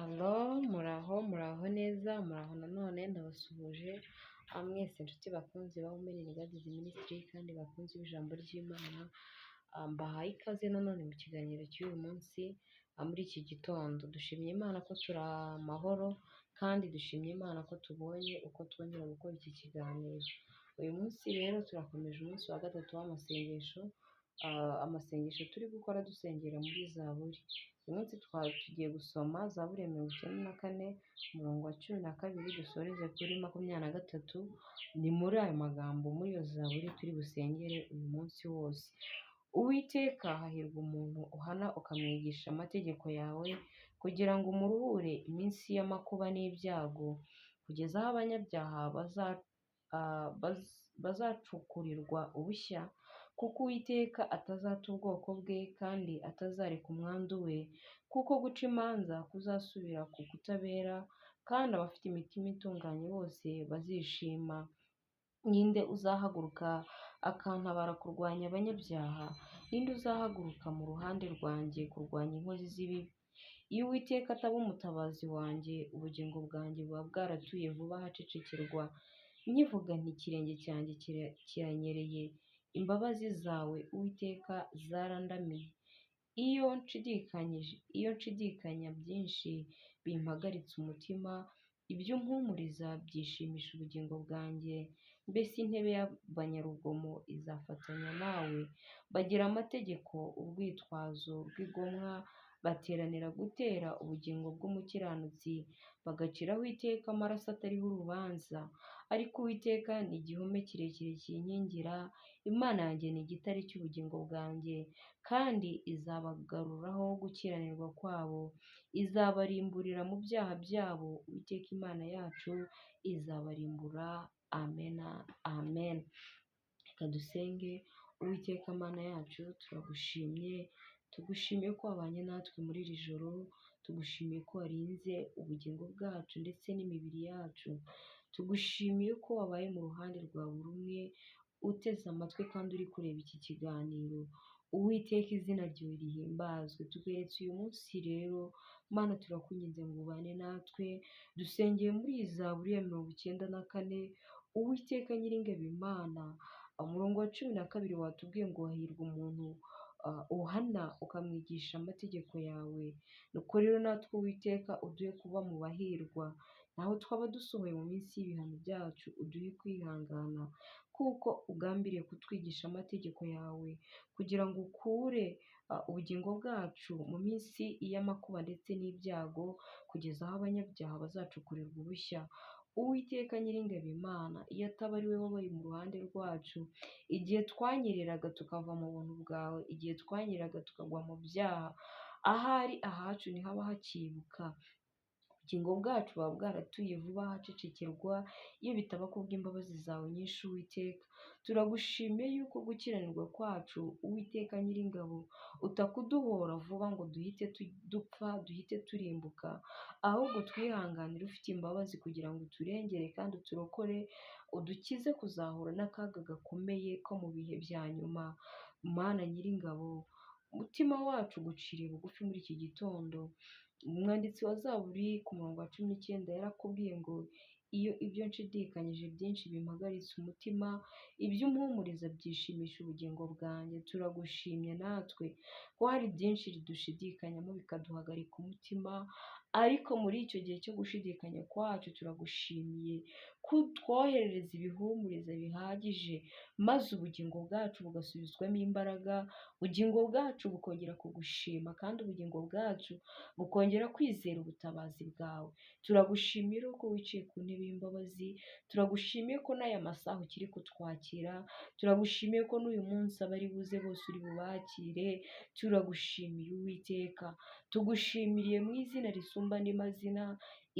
Alo, muraho neza, muraho nanone ndabasuhuje mwese inshuti bakunzi ba Women in God Ministry kandi bakunze ijambo ry'Imana. Mbahaye ikaze nanone mu kiganiro cy'uyu munsi. Muri iki gitondo dushimye Imana ko turi amahoro kandi dushimye Imana ko tubonye uko twongera gukora iki kiganiro. Uyu munsi rero turakomeje umunsi wa gatatu w'amasengesho. Amasengesho turi gukora dusengera muri Zaburi. Uyu munsi tugiye gusoma Zaburi ya 94 umurongo wa 12 dusoreze kuri 23. Ni muri ayo magambo muri iyo Zaburi turi busengere uyu munsi wose. Uwiteka, hahirwa umuntu uhana ukamwigisha amategeko yawe, kugira ngo umuruhure iminsi y'amakuba n'ibyago, kugeza aho abanyabyaha bazacukurirwa ubushya. Kuko Uwiteka atazata ubwoko bwe kandi atazareka umwandu we, kuko guca imanza kuzasubira ku kutabera, kandi abafite imitima itunganye bose bazishima. Ninde uzahaguruka akantabara kurwanya abanyabyaha? Ninde uzahaguruka mu ruhande rwanjye kurwanya inkozi z'ibibi? Iyo Uwiteka ataba umutabazi wanjye, ubugingo bwanjye buba bwaratuye vuba ahacecekerwa. Nkivuga nti ikirenge cyanjye kiranyereye, imbabazi zawe Uwiteka zarandamiye. Iyo nshidikanya byinshi bimpagaritse umutima, ibyo mpumuriza byishimisha ubugingo bwanjye. Mbese intebe y'abanyarugomo izafatanya nawe? Bagira amategeko urwitwazo rw'igomwa, bateranira gutera ubugingo bw'umukiranutsi, bagaciraho iteka amaraso atariho urubanza. Ariko Uwiteka ni igihome kirekire kinkingira, Imana yanjye ni igitare cy'ubugingo bwanjye, kandi izabagaruraho gukiranirwa kwabo, izabarimburira mu byaha byabo. Uwiteka Imana yacu izabarimbura. Amen, amen. Reka dusenge. Uwiteka Mana yacu, tugushimiye ko wabanye natwe muri iri joro, tugushimiye ko warinze ubugingo bwacu ndetse n'imibiri yacu, tugushimiye ko wabaye mu ruhande rwa buri umwe uteze amatwi kandi uri kureba iki kiganiro. Uwiteka, izina ryawe rihimbazwe. Tugeretse uyu munsi rero Mana, turakunyinze ngo ubane natwe. Dusengeye muri iyi Zaburi ya 94. Uwiteka Nyiringabo Imana, umurongo wa 12 watubwiye ngo hahirwa umuntu uhana ukamwigisha amategeko yawe. Nuko rero natwe Uwiteka uduhe kuba mu bahirwa, naho twaba dusohoye mu minsi y'ibihano byacu uduhe kwihangana, kuko ugambiriye kutwigisha amategeko yawe, kugira ngo ukure ubugingo bwacu mu minsi y'amakuba ndetse n'ibyago, kugeza aho abanyabyaha bazacukurirwa ubushya. Uwiteka Nyiringabo Imana, iyo ataba ari wowe wabaye mu ruhande rwacu, igihe twanyereraga tukava mu buntu bwawe, igihe twanyereraga tukagwa mu byaha, ahari ahacu ntihaba hakibuka. Ubugingo bwacu buba bwaratuye vuba ahacecekerwa, iyo bitaba kubw'imbabazi zawe nyinshi Uwiteka. Turagushimiye yuko gukiranirwa kwacu Uwiteka Nyiringabo utakuduhora vuba ngo duhite dupfa, duhite turimbuka, ahubwo twihanganire ufite imbabazi kugira ngo uturengere kandi uturokore, udukize kuzahura n'akaga gakomeye ko mu bihe bya nyuma. Mana Nyiringabo, umutima wacu guciriye bugufi muri iki gitondo. Umwanditsi wa Zaburi ku murongo wa 19 yarakubwiye ngo iyo ibyo nshidikanyije byinshi bimpagaritse umutima, ibyo mpumuriza byishimisha ubugingo bwanjye. Turagushimye natwe ko hari byinshi dushidikanyamo bikaduhagarika umutima, ariko muri icyo gihe cyo gushidikanya kwacu turagushimiye ko twoherereza ibihumuriza bihagije, maze ubugingo bwacu bugasubizwamo imbaraga, ubugingo bwacu bukongera kugushima, kandi ubugingo bwacu bukongera kwizera ubutabazi bwawe. Turagushimira ko wiciye ku ntebe y'imbabazi, turagushimiye ko n'aya masaha ukiri kutwakira, turagushimiye ko n'uyu munsi abari buze bose uri bubakire. Turagushimiye Uwiteka, tugushimiriye mu izina risumba andi mazina,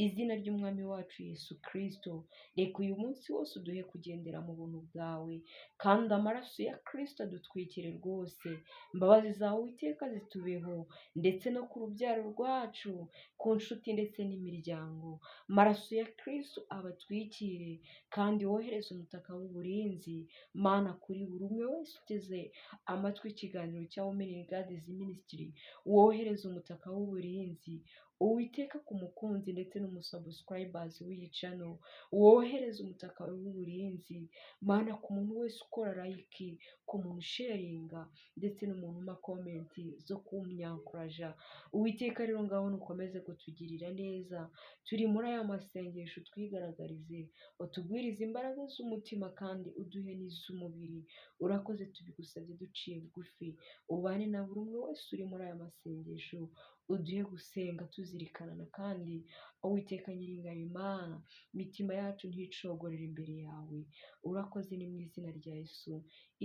izina ry'umwami wacu Yesu Kristo. Reka uyu munsi wose uduhe kugendera mu buntu bwawe, kandi amaraso ya Kristo adutwikire rwose. Imbabazi zawe Uwiteka zitubeho, ndetse no ku rubyaro rwacu, ku nshuti ndetse n'imiryango. Amaraso ya Kristo abatwikire, kandi wohereze umutaka w'uburinzi Mana kuri buri umwe wese uteze amatwi ikiganiro cya Women in God Ministry. Wohereze umutaka w'uburinzi, Uwiteka ku mukunzi ndetse n'umusubscribers w'iyi channel, wohereza umutaka wawe w'uburinzi Mana ku muntu wese ukora like, ku muntu usharinga ndetse n'umuntu uma comment zo kumyankuraja. Uwiteka rero ngaho nukomeze kutugirira neza, turi muri aya masengesho twigaragarize, utugwirize imbaraga z'umutima kandi uduhe n'iz'umubiri. Urakoze tubigusabye duciye bugufi, ubane na buri umwe wese uri muri aya masengesho, uduhe gusenga tuzirikanana kandi Uwiteka Nyiringabo Imana, imitima yacu nticogorere imbere yawe. Urakoze ni mu izina rya Yesu,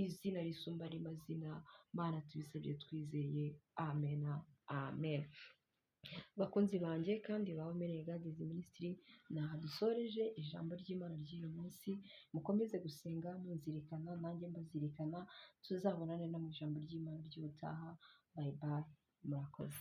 izina risumba andi mazina, Mana tubisabye twizeye, amen amen. Bakunzi banjye kandi ba Women Guides Ministry, naha dusoreje ijambo ry'Imana ry'uyu munsi. Mukomeze gusenga munzirikana, nanjye mbazirikana, tuzabonane no mu ijambo ry'Imana ry'ubutaha. Bye bye, murakoze.